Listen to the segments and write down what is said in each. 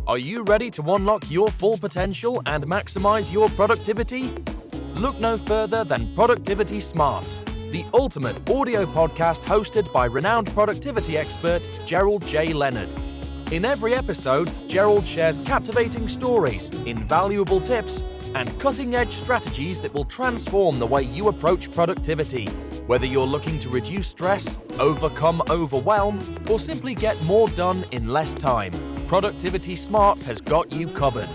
Are you ready to unlock your full potential and maximize your productivity? Look no further than Productivity Smarts, the ultimate audio podcast hosted by renowned productivity expert Gerald J. Leonard. In every episode, Gerald shares captivating stories, invaluable tips, and cutting-edge strategies that will transform the way you approach productivity. Whether you're looking to reduce stress, overcome overwhelm, or simply get more done in less time, Productivity Smarts has got you covered.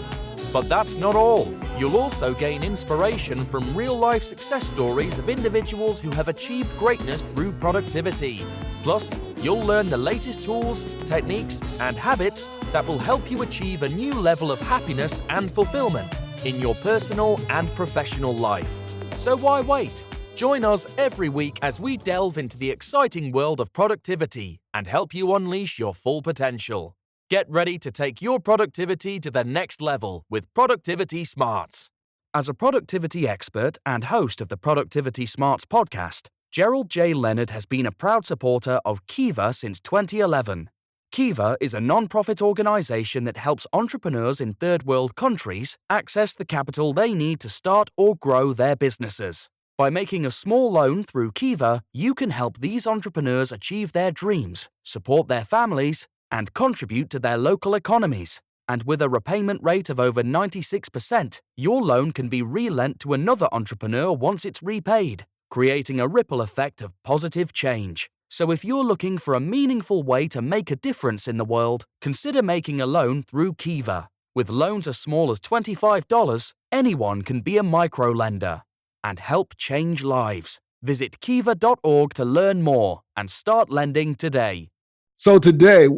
But that's not all. You'll also gain inspiration from real-life success stories of individuals who have achieved greatness through productivity. Plus, you'll learn the latest tools, techniques, and habits that will help you achieve a new level of happiness and fulfillment in your personal and professional life. So why wait? Join us every week as we delve into the exciting world of productivity and help you unleash your full potential. Get ready to take your productivity to the next level with Productivity Smarts. As a productivity expert and host of the Productivity Smarts podcast, Gerald J. Leonard has been a proud supporter of Kiva since 2011. Kiva is a non-profit organization that helps entrepreneurs in third world countries access the capital they need to start or grow their businesses. By making a small loan through Kiva, you can help these entrepreneurs achieve their dreams, support their families, and contribute to their local economies. And with a repayment rate of over 96%, your loan can be relent to another entrepreneur once it's repaid, creating a ripple effect of positive change. So if you're looking for a meaningful way to make a difference in the world, consider making a loan through Kiva. With loans as small as $25, anyone can be a microlender and help change lives. Visit kiva.org to learn more and start lending today. So today,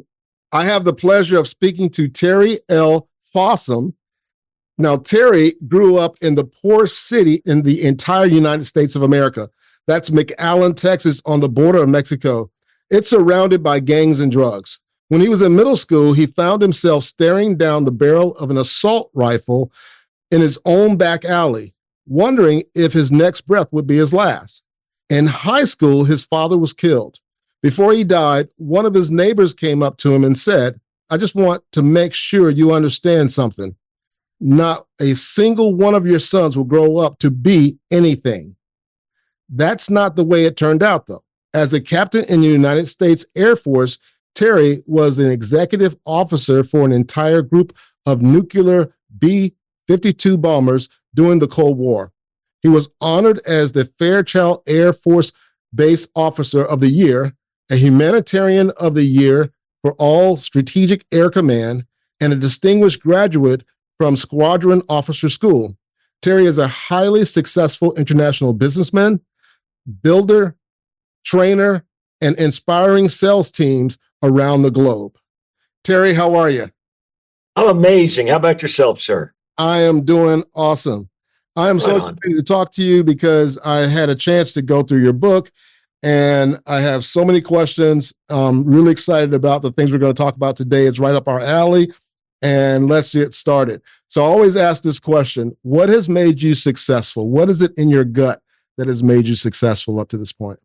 I have the pleasure of speaking to Terry L. Fossum. Now, Terry grew up in the poorest city in the entire United States of America. That's McAllen, Texas, on the border of Mexico. It's surrounded by gangs and drugs. When he was in middle school, he found himself staring down the barrel of an assault rifle in his own back alley, wondering if his next breath would be his last. In high school, his father was killed. Before he died, one of his neighbors came up to him and said, "I just want to make sure you understand something. Not a single one of your sons will grow up to be anything." That's not the way it turned out, though. As a captain in the United States Air Force, Terry was an executive officer for an entire group of nuclear B-52 bombers during the Cold War. He was honored as the Fairchild Air Force Base Officer of the Year, a Humanitarian of the Year for all Strategic Air Command, and a distinguished graduate from Squadron Officer School. Terry is a highly successful international businessman, builder, trainer, and inspiring sales teams around the globe. Terry, how are you? I'm amazing. How about yourself, sir? I am doing awesome. I am so excited to talk to you because I had a chance to go through your book and I have so many questions. I'm really excited about the things we're going to talk about today. It's right up our alley, and let's get started. So I always ask this question: what has made you successful? What is it in your gut that has made you successful up to this point?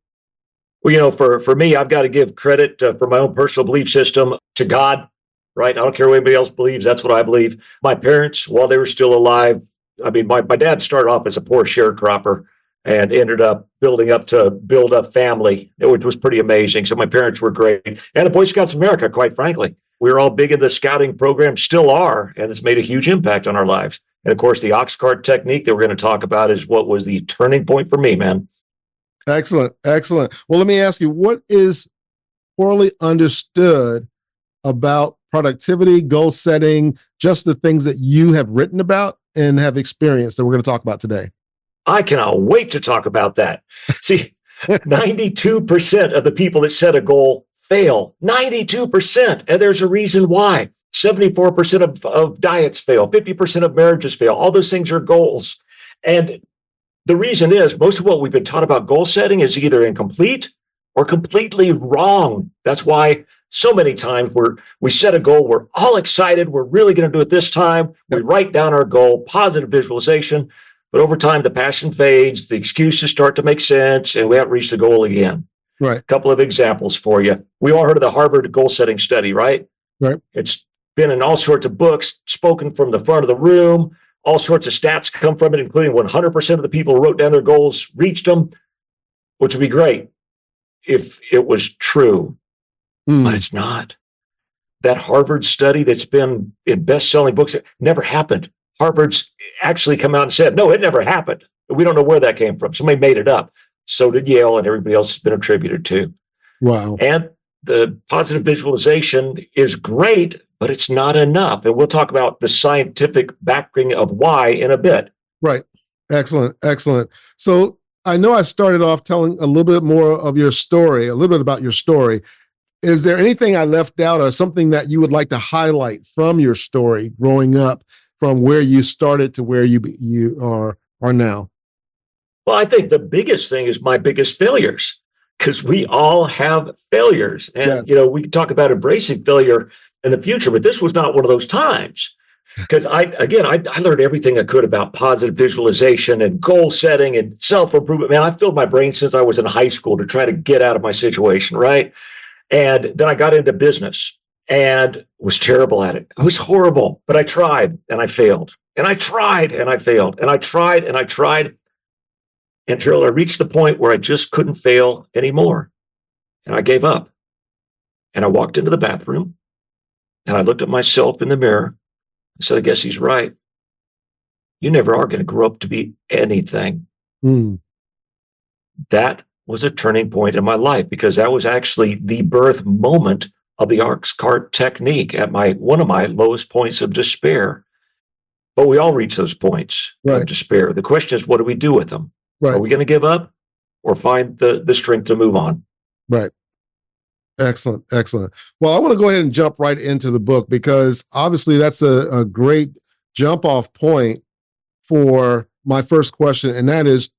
Well, for me, I've got to give credit for my own personal belief system to God, right? I don't care what anybody else believes. That's what I believe. My parents, while they were still alive, my dad started off as a poor sharecropper and ended up building up to build a family, which was pretty amazing. So my parents were great. And the Boy Scouts of America, quite frankly. We were all big in the scouting program, still are, and it's made a huge impact on our lives. And of course, the Oxcart technique that we're going to talk about is what was the turning point for me, man. Excellent, excellent. Well, let me ask you, what is poorly understood about productivity, goal setting, just the things that you have written about and have experienced that we're going to talk about today? I cannot wait to talk about that. See, 92% of the people that set a goal fail. 92%. And there's a reason why. 74% of diets fail. 50% of marriages fail. All those things are goals. And the reason is most of what we've been taught about goal setting is either incomplete or completely wrong. That's why so many times we set a goal, we're all excited, we're really going to do it this time. We write down our goal, positive visualization. But over time, the passion fades, the excuses start to make sense, and we haven't reached the goal again. Right. A couple of examples for you. We all heard of the Harvard goal setting study, right? Right. It's been in all sorts of books, spoken from the front of the room. All sorts of stats come from it, including 100% of the people who wrote down their goals reached them, which would be great if it was true, but it's not. That Harvard study that's been in best-selling books, it never happened. Harvard's actually come out and said, no, it never happened. We don't know where that came from. Somebody made it up. So did Yale, and everybody else has been attributed to. Wow. And the positive visualization is great, but it's not enough. And we'll talk about the scientific backing of why in a bit. Right. Excellent. Excellent. So I know I started off telling a little bit more of your story, a little bit about your story. Is there anything I left out or something that you would like to highlight from your story growing up, from where you started to where you are now? Well, I think the biggest thing is my biggest failures, because we all have failures. And, we can talk about embracing failure in the future, but this was not one of those times. Because I learned everything I could about positive visualization and goal setting and self-improvement. Man, I filled my brain since I was in high school to try to get out of my situation, right? And then I got into business and was terrible at it. I was horrible, but I tried and I failed. And I tried and I failed. And I tried and I tried. And Gerald, I reached the point where I just couldn't fail anymore. And I gave up. And I walked into the bathroom and I looked at myself in the mirror. I said, I guess he's right. You never are going to grow up to be anything. That was a turning point in my life, because that was actually the birth moment of the Oxcart technique at one of my lowest points of despair. But we all reach those points of despair. The question is, what do we do with them? Are we going to give up or find the strength to move on? Right. Excellent. Excellent. Well, I want to go ahead and jump right into the book, because obviously that's a great jump off point for my first question. And that is,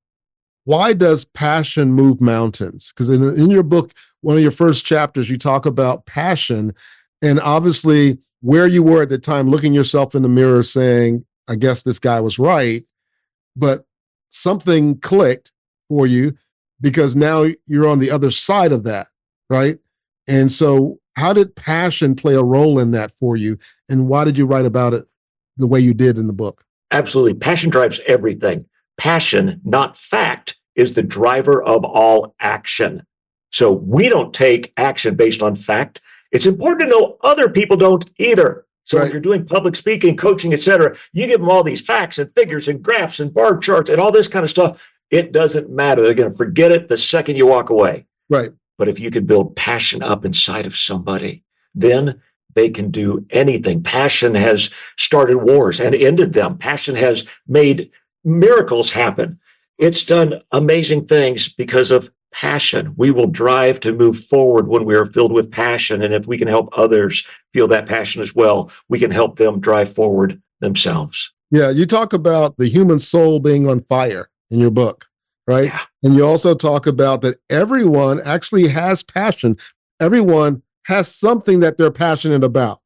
why does passion move mountains? Because in your book, one of your first chapters, you talk about passion, and obviously where you were at the time, looking yourself in the mirror saying, I guess this guy was right, but something clicked for you because now you're on the other side of that, right? And so how did passion play a role in that for you? And why did you write about it the way you did in the book? Absolutely. Passion drives everything. Passion, not fact, is the driver of all action. So we don't take action based on fact. It's important to know other people don't either. So when you're doing public speaking, coaching, etc., you give them all these facts and figures and graphs and bar charts and all this kind of stuff. It doesn't matter. They're going to forget it the second you walk away. Right. But if you can build passion up inside of somebody, then they can do anything. Passion has started wars and ended them. Passion has made miracles happen. It's done amazing things because of passion. We will drive to move forward when we are filled with passion. And if we can help others feel that passion as well, we can help them drive forward themselves. Yeah, you talk about the human soul being on fire in your book, right? Yeah. And you also talk about that everyone actually has passion. Everyone has something that they're passionate about.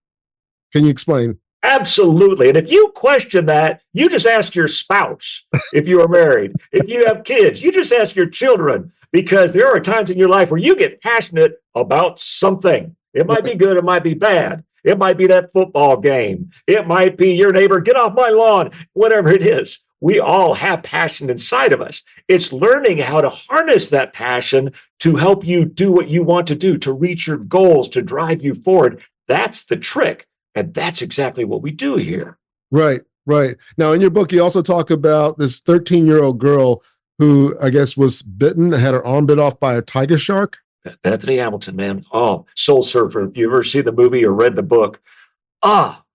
Can you explain? Absolutely. And if you question that, you just ask your spouse if you are married. If you have kids, you just ask your children, because there are times in your life where you get passionate about something. It might be good, it might be bad. It might be that football game. It might be your neighbor, get off my lawn, whatever it is. We all have passion inside of us. It's learning how to harness that passion to help you do what you want to do, to reach your goals, to drive you forward. That's the trick. And that's exactly what we do here. Right, right. Now, in your book, you also talk about this 13-year-old girl who, I guess, was bitten, had her arm bit off by a tiger shark. Bethany Hamilton, man. Oh, Soul Surfer. If you ever seen the movie or read the book,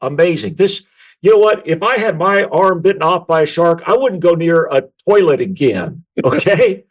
amazing. You know what? If I had my arm bitten off by a shark, I wouldn't go near a toilet again. Okay.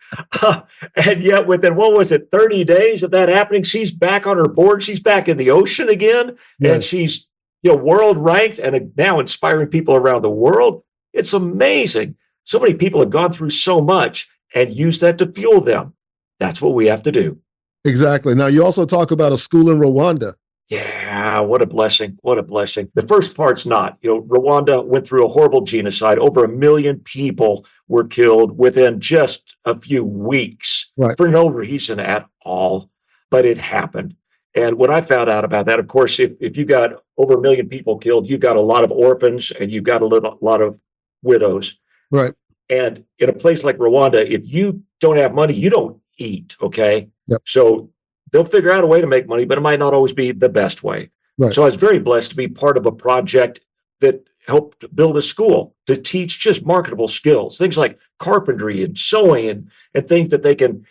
And yet within, 30 days of that happening, she's back on her board. She's back in the ocean again. Yes. And she's, world ranked and now inspiring people around the world. It's amazing. So many people have gone through so much and used that to fuel them. That's what we have to do. Exactly. Now, you also talk about a school in Rwanda. Yeah, what a blessing. What a blessing. The first part's not. Rwanda went through a horrible genocide. Over 1 million people were killed within just a few weeks for no reason at all. But it happened. And when I found out about that, of course, if you got over 1 million people killed, you've got a lot of orphans and you've got a lot of widows. Right. And in a place like Rwanda, if you don't have money, you don't eat. Okay. Yep. So they'll figure out a way to make money, but it might not always be the best way. Right. So I was very blessed to be part of a project that helped build a school to teach just marketable skills, things like carpentry and sewing and things that they can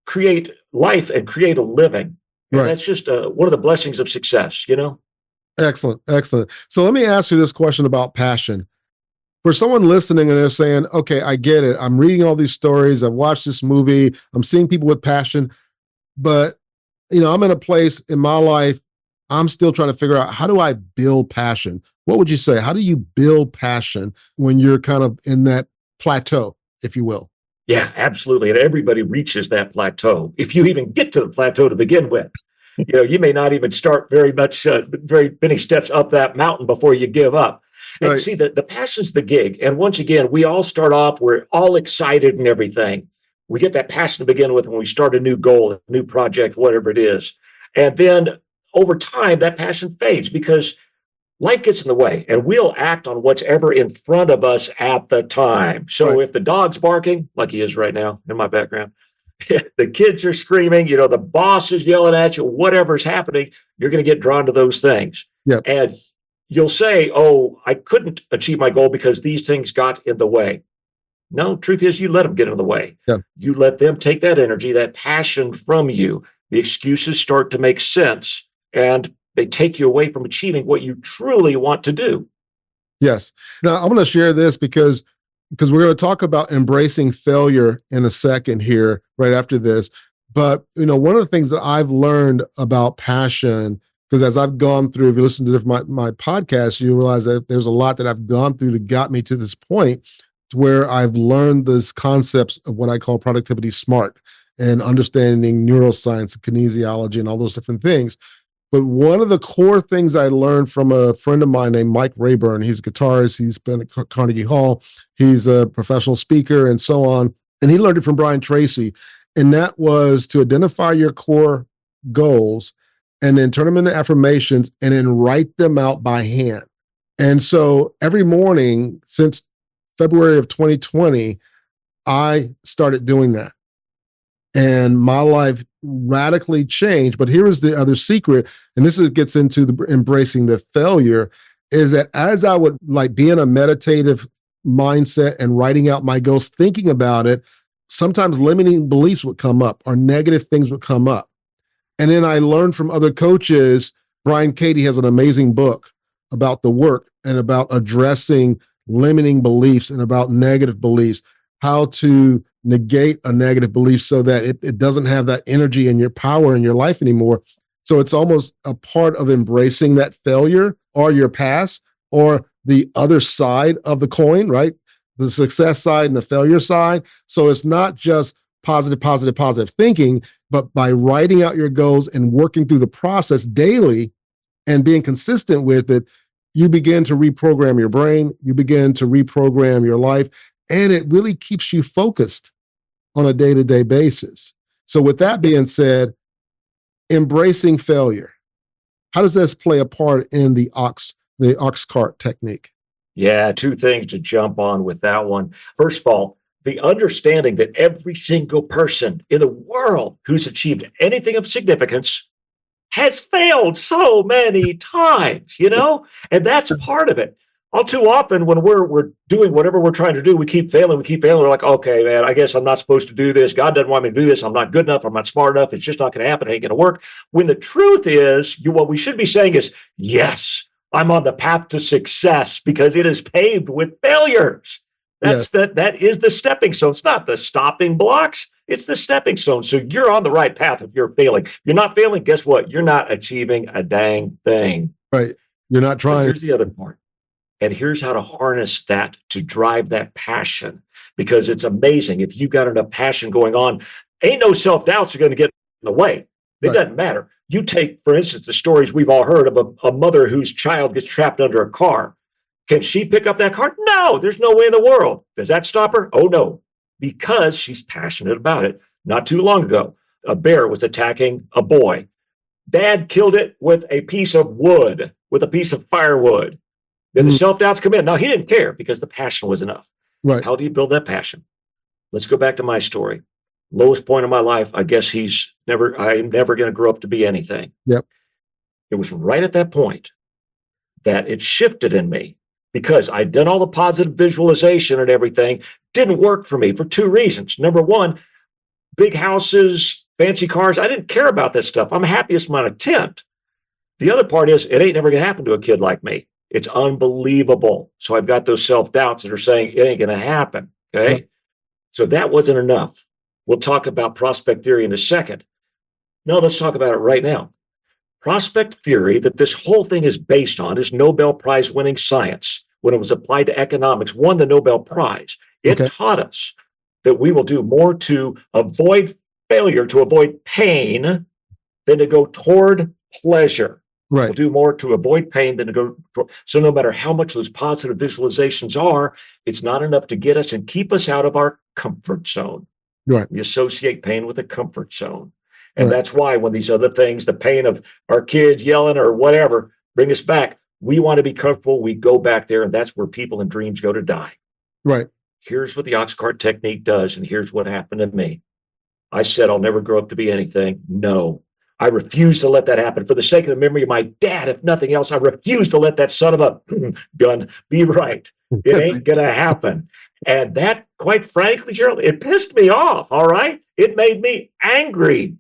create life and create a living. And Right. that's just one of the blessings of success, you know? Excellent. Excellent. So let me ask you this question about passion. For someone listening and they're saying, okay, I get it. I'm reading all these stories. I've watched this movie. I'm seeing people with passion, but I'm in a place in my life. I'm still trying to figure out, how do I build passion? What would you say? How do you build passion when you're kind of in that plateau, if you will? Yeah, absolutely. And everybody reaches that plateau. If you even get to the plateau to begin with, you may not even start very many steps up that mountain before you give up. And Right. see, the passion's the gig. And once again, we all start off, we're all excited and everything. We get that passion to begin with when we start a new goal, a new project, whatever it is. And then over time, that passion fades because life gets in the way and we'll act on what's ever in front of us at the time. So Right. if the dog's barking, like he is right now in my background, the kids are screaming, the boss is yelling at you, whatever's happening, you're going to get drawn to those things. Yep. And you'll say, oh, I couldn't achieve my goal because these things got in the way. No, truth is, you let them get in the way. Yep. You let them take that energy, that passion from you. The excuses start to make sense and they take you away from achieving what you truly want to do. Yes. Now I'm going to share this because we're going to talk about embracing failure in a second here, right after this. But, one of the things that I've learned about passion, because as I've gone through, if you listen to my podcast, you realize that there's a lot that I've gone through that got me to this point to where I've learned this concepts of what I call productivity smart and understanding neuroscience and kinesiology and all those different things. But one of the core things I learned from a friend of mine named Mike Rayburn, he's a guitarist, he's been at Carnegie Hall, he's a professional speaker and so on. And he learned it from Brian Tracy. And that was to identify your core goals and then turn them into affirmations and then write them out by hand. And so every morning since February of 2020, I started doing that. And my life radically changed. But here is the other secret, and this gets into the embracing the failure, is that as I would be in a meditative mindset and writing out my goals, thinking about it, sometimes limiting beliefs would come up or negative things would come up. And then I learned from other coaches. Brian Katie has an amazing book about the work and about addressing limiting beliefs and about negative beliefs, how to negate a negative belief so that it doesn't have that energy and your power in your life anymore. So it's almost a part of embracing that failure or your past or the other side of the coin, right? The success side and the failure side. So it's not just positive thinking, but by writing out your goals and working through the process daily and being consistent with it, you begin to reprogram your brain, you begin to reprogram your life, and it really keeps you focused on a day-to-day basis. So with that being said, embracing failure, how does this play a part in the Oxcart technique? Yeah, two things to jump on with that one. First of all, the understanding that every single person in the world who's achieved anything of significance has failed so many times, and that's part of it. All too often when we're doing whatever we're trying to do, we keep failing. We're like, okay, man, I guess I'm not supposed to do this. God doesn't want me to do this. I'm not good enough. I'm not smart enough. It's just not going to happen. It ain't going to work. When the truth is, what we should be saying is, yes, I'm on the path to success because it is paved with failures. That is the stepping stone. It's not the stopping blocks. It's the stepping stone. So you're on the right path if you're failing. You're not failing. Guess what? You're not achieving a dang thing. Right. You're not trying. But here's the other part. And here's how to harness that to drive that passion, because it's amazing. If you've got enough passion going on, ain't no self-doubts are going to get in the way. It doesn't matter. You take, for instance, the stories we've all heard of a mother whose child gets trapped under a car. Can she pick up that car? No, there's no way in the world. Does that stop her? Oh, no, because she's passionate about it. Not too long ago, a bear was attacking a boy. Dad killed it with a piece of wood, with a piece of firewood. Then the self-doubts come in. Now, he didn't care because the passion was enough. Right. How do you build that passion? Let's go back to my story. Lowest point of my life, I guess I'm never going to grow up to be anything. Yep. It was right at that point that it shifted in me because I'd done all the positive visualization and everything. Didn't work for me for two reasons. Number one, big houses, fancy cars. I didn't care about that stuff. I'm happiest when I'm a tent. The other part is it ain't never going to happen to a kid like me. It's unbelievable. So I've got those self-doubts that are saying it ain't going to happen. Okay. Yep. So that wasn't enough. We'll talk about prospect theory in a second. No, let's talk about it right now. Prospect theory that this whole thing is based on is Nobel Prize winning science. When it was applied to economics, won the Nobel Prize. It taught us that we will do more to avoid failure, to avoid pain, than to go toward pleasure. Right. We'll do more to avoid pain than to go toward. So no matter how much those positive visualizations are, it's not enough to get us and keep us out of our comfort zone. Right. We associate pain with a comfort zone. And that's why when these other things, the pain of our kids yelling or whatever, bring us back, we want to be comfortable. We go back there, and that's where people in dreams go to die. Right. Here's what the Oxcart technique does, and here's what happened to me. I said, I'll never grow up to be anything. No, I refuse to let that happen. For the sake of the memory of my dad, if nothing else, I refuse to let that son of a gun be right. It ain't going to happen. And that, quite frankly, Gerald, it pissed me off, all right? It made me angry.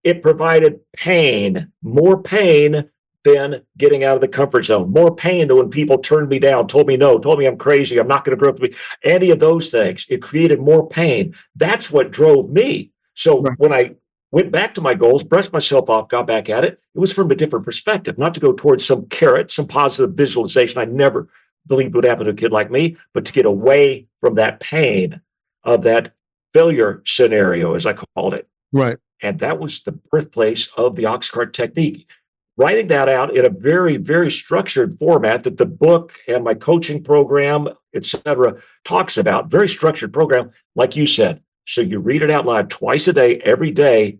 It provided pain, more pain than getting out of the comfort zone, more pain than when people turned me down, told me no, told me I'm crazy, I'm not going to grow up to be any of those things. It created more pain. That's what drove me. So when I went back to my goals, brushed myself off, got back at it, it was from a different perspective, not to go towards some carrot, some positive visualization I never believed would happen to a kid like me, but to get away from that pain of that failure scenario, as I called it. Right. And that was the birthplace of the Oxcart technique. Writing that out in a very, very structured format that the book and my coaching program, et cetera, talks about. Very structured program, like you said. So you read it out loud twice a day, every day,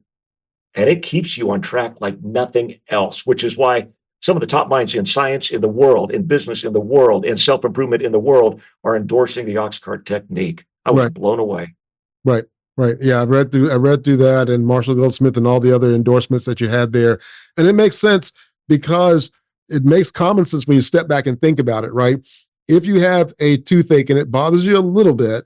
and it keeps you on track like nothing else, which is why some of the top minds in science in the world, in business in the world, in self-improvement in the world are endorsing the Oxcart technique. I was blown away. Right. Right. Yeah, I read through that and Marshall Goldsmith and all the other endorsements that you had there. And it makes sense because it makes common sense when you step back and think about it, right? If you have a toothache and it bothers you a little bit,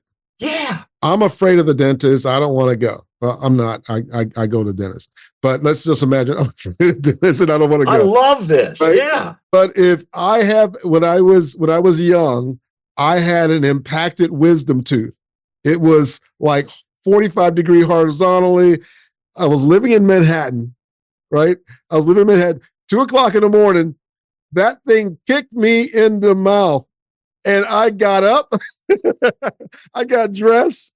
I'm afraid of the dentist. I don't want to go. Well, I'm not. I go to the dentist. But let's just imagine I'm afraid of the dentist and I don't want to go. I love this. Right? Yeah. But if I have, when I was young, I had an impacted wisdom tooth. It was like 45-degree horizontally. I was living in Manhattan, right? I was living in Manhattan, 2:00 in the morning. That thing kicked me in the mouth and I got up. I got dressed.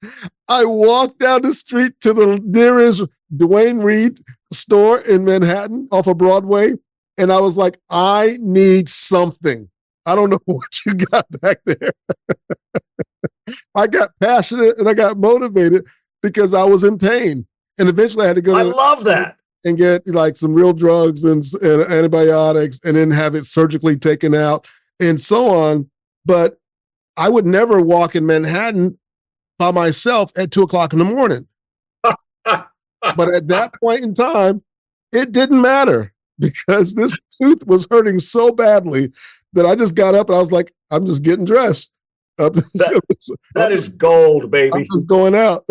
I walked down the street to the nearest Dwayne Reed store in Manhattan off of Broadway. And I was like, I need something. I don't know what you got back there. I got passionate and I got motivated because I was in pain. And eventually I had to go love that. And get like some real drugs and antibiotics and then have it surgically taken out and so on. But I would never walk in Manhattan by myself at 2:00 in the morning. But at that point in time, it didn't matter because this tooth was hurting so badly that I just got up and I was like, I'm just getting dressed. That is gold, baby. I'm just going out.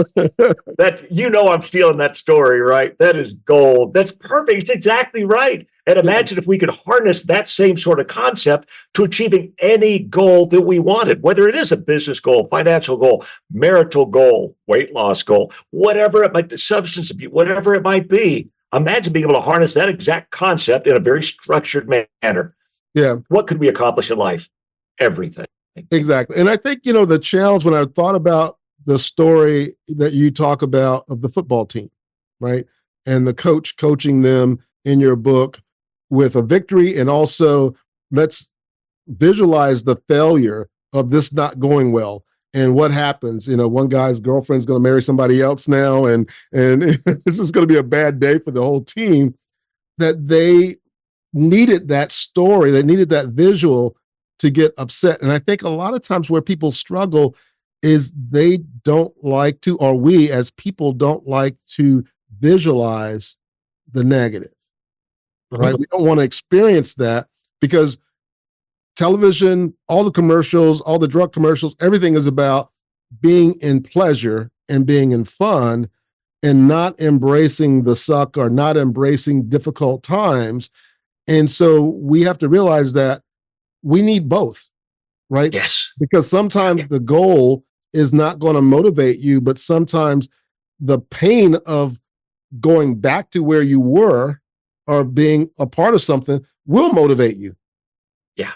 I'm stealing that story, right? That is gold. That's perfect. It's exactly right. And imagine if we could harness that same sort of concept to achieving any goal that we wanted, whether it is a business goal, financial goal, marital goal, weight loss goal, whatever it might be, substance abuse, whatever it might be. Imagine being able to harness that exact concept in a very structured manner. Yeah. What could we accomplish in life? Everything. Exactly. And I think, the challenge when I thought about the story that you talk about of the football team, right? And the coach coaching them in your book with a victory, and also let's visualize the failure of this not going well. And what happens, one guy's girlfriend's going to marry somebody else now, and this is going to be a bad day for the whole team. that they needed that story, they needed that visual to get upset. And I think a lot of times where people struggle is they don't like to, or we as people don't like to visualize the negative, right? We don't want to experience that because television, all the commercials, all the drug commercials, everything is about being in pleasure and being in fun and not embracing the suck or not embracing difficult times. And so we have to realize that we need both, right? Yes. Because sometimes the goal is not going to motivate you, but sometimes the pain of going back to where you were or being a part of something will motivate you. Yeah.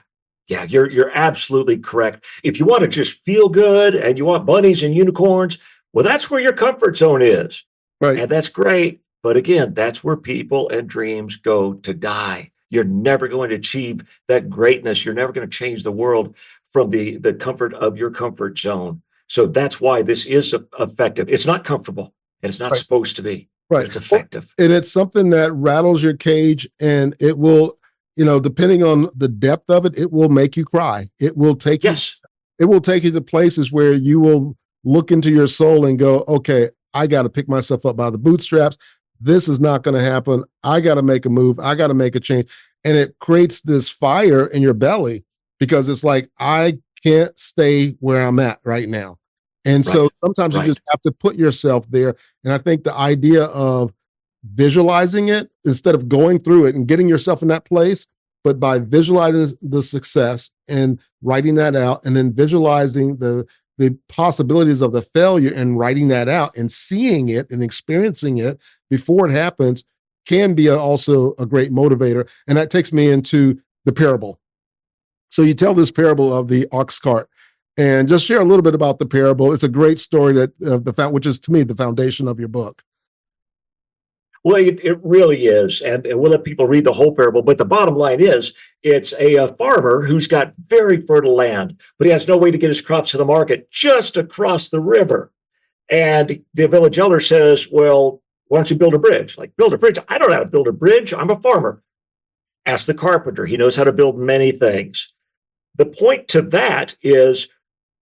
Yeah, you're absolutely correct. If you want to just feel good and you want bunnies and unicorns, well, that's where your comfort zone is. Right. And that's great. But again, that's where people and dreams go to die. You're never going to achieve that greatness. You're never going to change the world from the comfort of your comfort zone. So that's why this is effective. It's not comfortable and it's not supposed to be, but it's effective. And it's something that rattles your cage, and it will, depending on the depth of it, it will make you cry. It will take you to places where you will look into your soul and go, okay, I got to pick myself up by the bootstraps. This is not going to happen. I got to make a move. I got to make a change. And it creates this fire in your belly because it's like, I can't stay where I'm at right now. And so sometimes you just have to put yourself there. And I think the idea of visualizing it instead of going through it and getting yourself in that place, but by visualizing the success and writing that out, and then visualizing the possibilities of the failure and writing that out and seeing it and experiencing it before it happens can be also a great motivator. And that takes me into the parable. So you tell this parable of the Oxcart, and just share a little bit about the parable. It's a great story which is to me the foundation of your book. Well, it really is. And we'll let people read the whole parable. But the bottom line is it's a farmer who's got very fertile land, but he has no way to get his crops to the market just across the river. And the village elder says, well, why don't you build a bridge? Like, build a bridge? I don't know how to build a bridge. I'm a farmer. Ask the carpenter. He knows how to build many things. The point to that is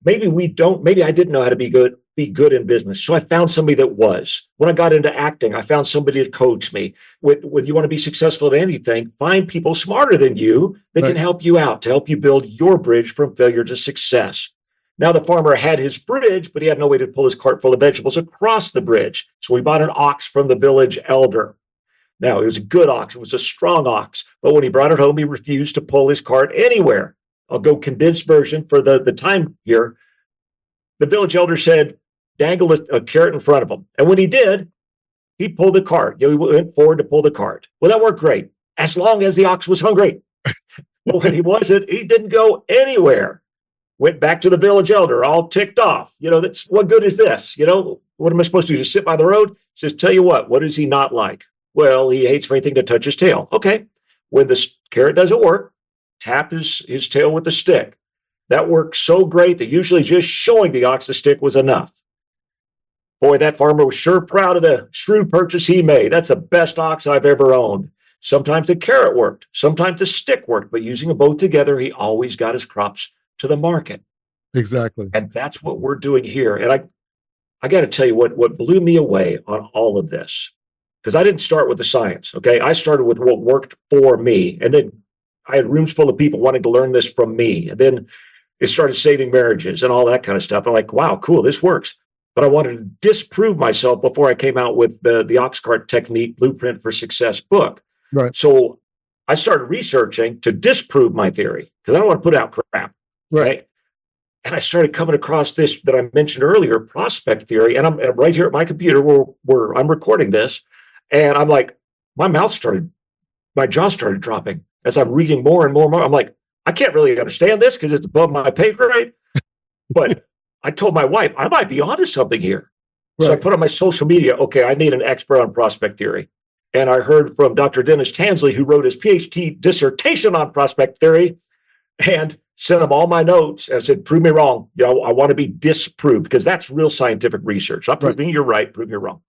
maybe I didn't know how to be good in business. So I found somebody that was. When I got into acting, I found somebody to coach me. When you want to be successful at anything, find people smarter than you that can help you out, to help you build your bridge from failure to success. Now the farmer had his bridge, but he had no way to pull his cart full of vegetables across the bridge. So he bought an ox from the village elder. Now, it was a good ox. It was a strong ox. But when he brought it home, he refused to pull his cart anywhere. I'll go condensed version for the time here. The village elder said, dangle a carrot in front of him. And when he did, he pulled the cart. He went forward to pull the cart. Well, that worked great, as long as the ox was hungry. But when he wasn't, he didn't go anywhere. Went back to the village elder, all ticked off. That's what good is this? What am I supposed to do? Just sit by the road? He says, tell you what does he not like? Well, he hates for anything to touch his tail. Okay. When the carrot doesn't work, tap his tail with the stick. That worked so great that usually just showing the ox the stick was enough. Boy, that farmer was sure proud of the shrewd purchase he made. That's the best ox I've ever owned. Sometimes the carrot worked, sometimes the stick worked, but using them both together, he always got his crops to the market. Exactly. And that's what we're doing here. And I got to tell you what blew me away on all of this, because I didn't start with the science, okay? I started with what worked for me. And then I had rooms full of people wanting to learn this from me. And then it started saving marriages and all that kind of stuff. I'm like, wow, cool, this works. But I wanted to disprove myself before I came out with the Oxcart Technique Blueprint for Success book. Right. So I started researching to disprove my theory, because I don't want to put out crap. Right. And I started coming across this that I mentioned earlier, prospect theory. And I'm right here at my computer where I'm recording this. And I'm like, my jaw started dropping as I'm reading more and more and more. I'm like, I can't really understand this because it's above my pay grade. But I told my wife, I might be onto something here. Right. So I put on my social media, okay, I need an expert on prospect theory. And I heard from Dr. Dennis Tansley, who wrote his PhD dissertation on prospect theory, and sent him all my notes and said, prove me wrong. I want to be disproved, because that's real scientific research. Not proving you're right, prove you're wrong.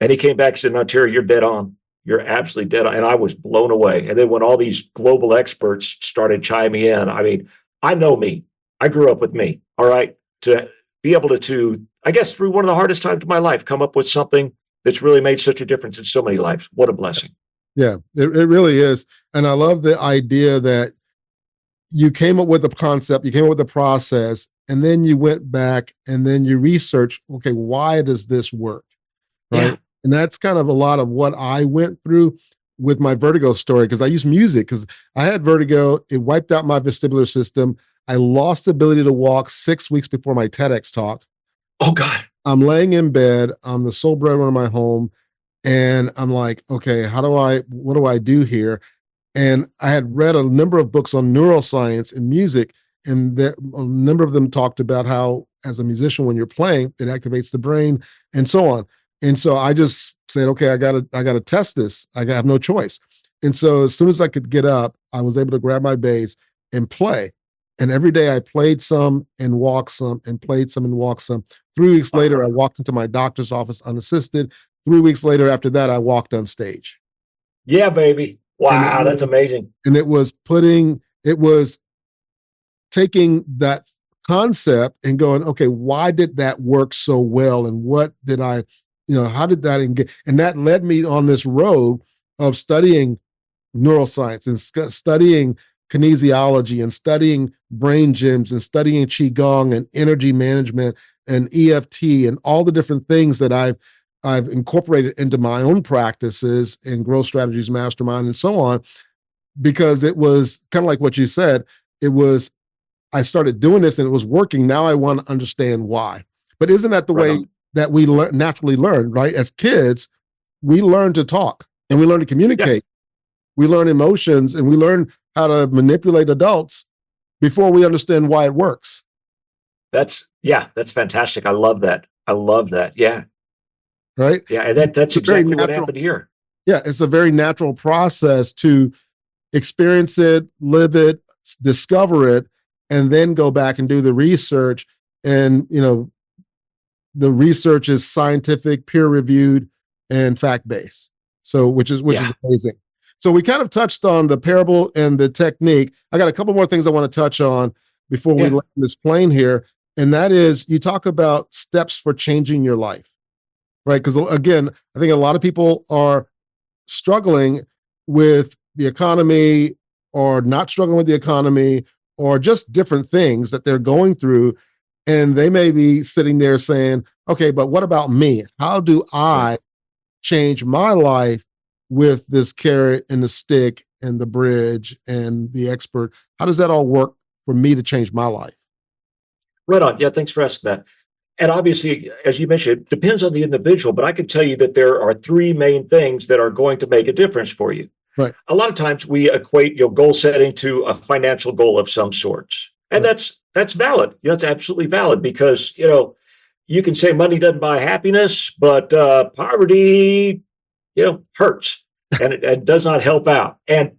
And he came back and said, no, Terry, you're dead on. You're absolutely dead on. And I was blown away. And then when all these global experts started chiming in, I mean, I know me. I grew up with me. All right. To be able to, I guess, through one of the hardest times of my life, come up with something that's really made such a difference in so many lives. What a blessing. Yeah, it really is. And I love the idea that you came up with the concept, you came up with the process, and then you went back and then you researched, okay, why does this work? Right. Yeah. And that's kind of a lot of what I went through with my vertigo story, because I use music because I had vertigo. It wiped out my vestibular system. I lost the ability to walk 6 weeks before my TEDx talk. Oh, God. I'm laying in bed. I'm the sole breadwinner of my home. And I'm like, okay, what do I do here? And I had read a number of books on neuroscience and music, and a number of them talked about how, as a musician, when you're playing, it activates the brain and so on. And so I just said, okay, I gotta test this. I have no choice. And so as soon as I could get up, I was able to grab my bass and play. And every day I played some and walked some and played some and walked some. 3 weeks later, I walked into my doctor's office unassisted. 3 weeks later, after that, I walked on stage. Yeah, baby. Wow, that's amazing. And it was taking that concept and going, okay, why did that work so well? And what did how did that engage? And that led me on this road of studying neuroscience and studying kinesiology and studying brain gyms and studying Qigong and energy management and EFT and all the different things that I've incorporated into my own practices in Growth Strategies Mastermind and so on, because it was kind of like what you said. I started doing this and it was working. Now I want to understand why. But isn't that the way that we naturally learn, right? As kids, we learn to talk and we learn to communicate. Yeah. We learn emotions and we learn how to manipulate adults before we understand why it works. That's fantastic. I love that. Yeah. Right? Yeah, and that's exactly what happened here. Yeah, it's a very natural process to experience it, live it, discover it, and then go back and do the research. And, the research is scientific, peer-reviewed, and fact-based. So, which is amazing. So we kind of touched on the parable and the technique. I got a couple more things I want to touch on before we land this plane here. And that is, you talk about steps for changing your life. Right. Because again, I think a lot of people are struggling with the economy or not struggling with the economy or just different things that they're going through. And they may be sitting there saying, okay, but what about me? How do I change my life with this carrot and the stick and the bridge and the expert? How does that all work for me to change my life? Right on. Yeah. Thanks for asking that. And obviously, as you mentioned, it depends on the individual, but I can tell you that there are three main things that are going to make a difference for you. Right. A lot of times we equate goal setting to a financial goal of some sorts. And that's valid. That's absolutely valid because, you can say money doesn't buy happiness, but poverty, hurts and it does not help out. And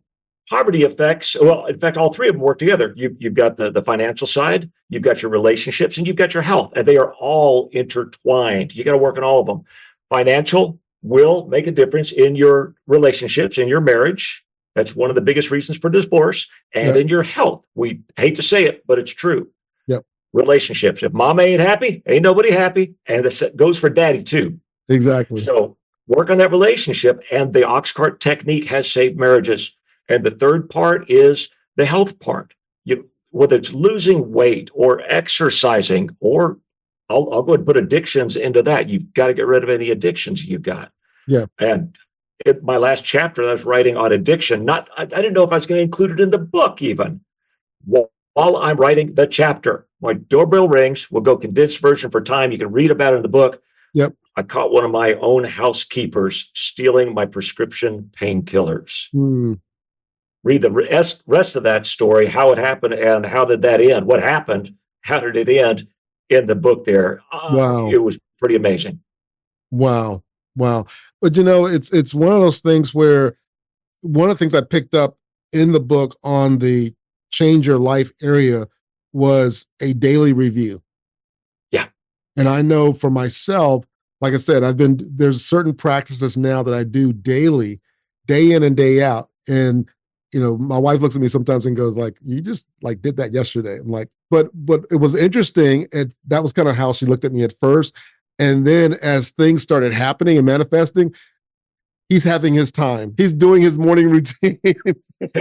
poverty affects, in fact, all three of them work together. You've got the financial side, you've got your relationships, and you've got your health, and they are all intertwined. You got to work on all of them. Financial will make a difference in your relationships, in your marriage. That's one of the biggest reasons for divorce, and in your health. We hate to say it, but it's true. Yep. Relationships. If mama ain't happy, ain't nobody happy, and this goes for daddy too. Exactly. So work on that relationship, and the Oxcart technique has saved marriages. And the third part is the health part. Whether it's losing weight or exercising, or I'll go ahead and put addictions into that. You've got to get rid of any addictions you've got. Yeah. And in my last chapter that I was writing on addiction, I didn't know if I was going to include it in the book even. While I'm writing the chapter, my doorbell rings. We'll go condensed version for time. You can read about it in the book. Yep. I caught one of my own housekeepers stealing my prescription painkillers. Read the rest of that story, how it happened and how did that end? What happened? How did it end in the book there? Wow. It was pretty amazing. Wow. But it's one of those things where one of the things I picked up in the book on the change your life area was a daily review. Yeah. And I know for myself, like I said, there's certain practices now that I do daily. day in and day out. And, my wife looks at me sometimes and goes like, you just like did that yesterday. I'm like, but it was interesting. And that was kind of how she looked at me at first. And then as things started happening and manifesting, he's having his time. He's doing his morning routine.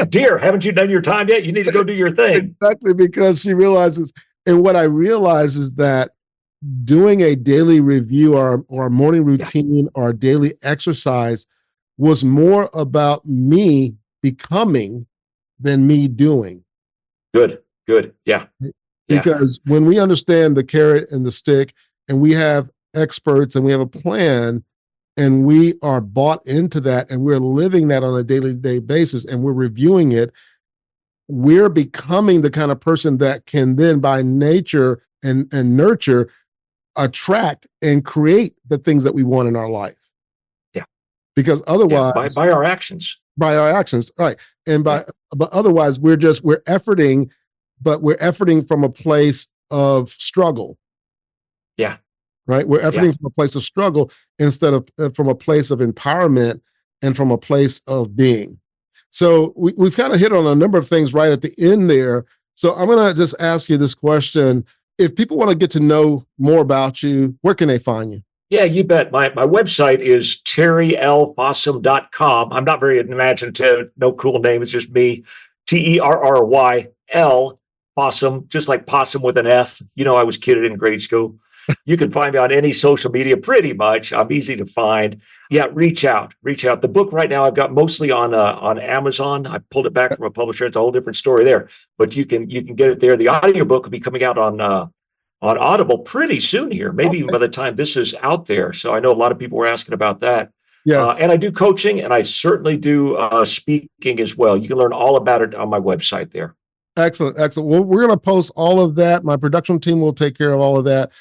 Dear, haven't you done your time yet? You need to go do your thing. Exactly, because she realizes, and what I realize is that doing a daily review or morning routine or daily exercise was more about me becoming than me doing. Good. Yeah. Because when we understand the carrot and the stick, and we have experts and we have a plan, and we are bought into that, and we're living that on a daily basis, and we're reviewing it, we're becoming the kind of person that can then by nature and nurture attract and create the things that we want in our life. Yeah. Because otherwise, by our actions. By our actions, right. And but otherwise we're efforting, but we're efforting from a place of struggle. Yeah. Right. We're efforting from a place of struggle instead of from a place of empowerment and from a place of being. So we've kind of hit on a number of things right at the end there. So I'm going to just ask you this question. If people want to get to know more about you, where can they find you? Yeah, you bet. My website is terrylfossum.com. I'm not very imaginative, no cool name. It's just me, TERRYL, Fossum, just like possum with an F. I was kidded in grade school. You can find me on any social media pretty much. I'm easy to find. Yeah, reach out. The book right now I've got mostly on Amazon. I pulled it back from a publisher. It's a whole different story there, but you can get it there. The audiobook will be coming out on Audible pretty soon here, maybe even by the time this is out there. So I know a lot of people were asking about that. Yes. And I do coaching, and I certainly do speaking as well. You can learn all about it on my website there. Excellent. Well, we're going to post all of that. My production team will take care of all of that.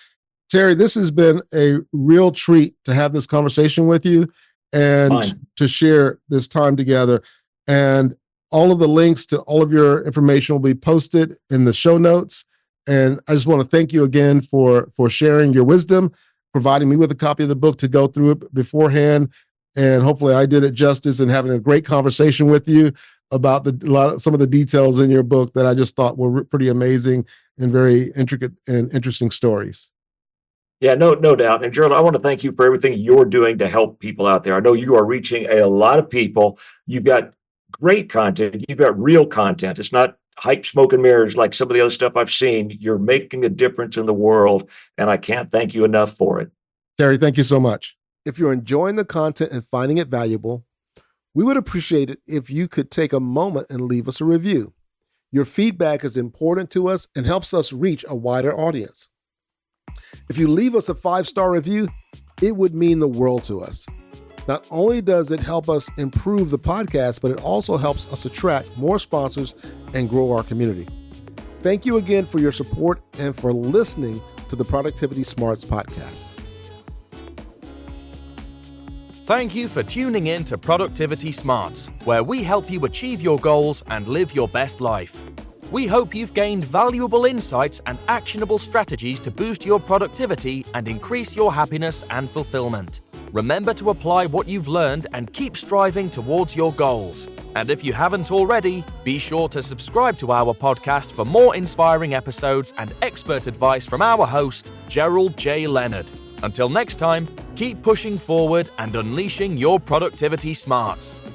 Terry, this has been a real treat to have this conversation with you and to share this time together. And all of the links to all of your information will be posted in the show notes. And I just want to thank you again for sharing your wisdom, providing me with a copy of the book to go through it beforehand. And hopefully I did it justice and having a great conversation with you about some of the details in your book that I just thought were pretty amazing and very intricate and interesting stories. Yeah, no doubt. And Gerald, I want to thank you for everything you're doing to help people out there. I know you are reaching a lot of people. You've got great content. You've got real content. It's not hype, smoke, and mirrors like some of the other stuff I've seen. You're making a difference in the world, and I can't thank you enough for it. Terry, thank you so much. If you're enjoying the content and finding it valuable, we would appreciate it if you could take a moment and leave us a review. Your feedback is important to us and helps us reach a wider audience. If you leave us a 5-star review, it would mean the world to us. Not only does it help us improve the podcast, but it also helps us attract more sponsors and grow our community. Thank you again for your support and for listening to the Productivity Smarts podcast. Thank you for tuning in to Productivity Smarts, where we help you achieve your goals and live your best life. We hope you've gained valuable insights and actionable strategies to boost your productivity and increase your happiness and fulfillment. Remember to apply what you've learned and keep striving towards your goals. And if you haven't already, be sure to subscribe to our podcast for more inspiring episodes and expert advice from our host, Gerald J. Leonard. Until next time, keep pushing forward and unleashing your productivity smarts.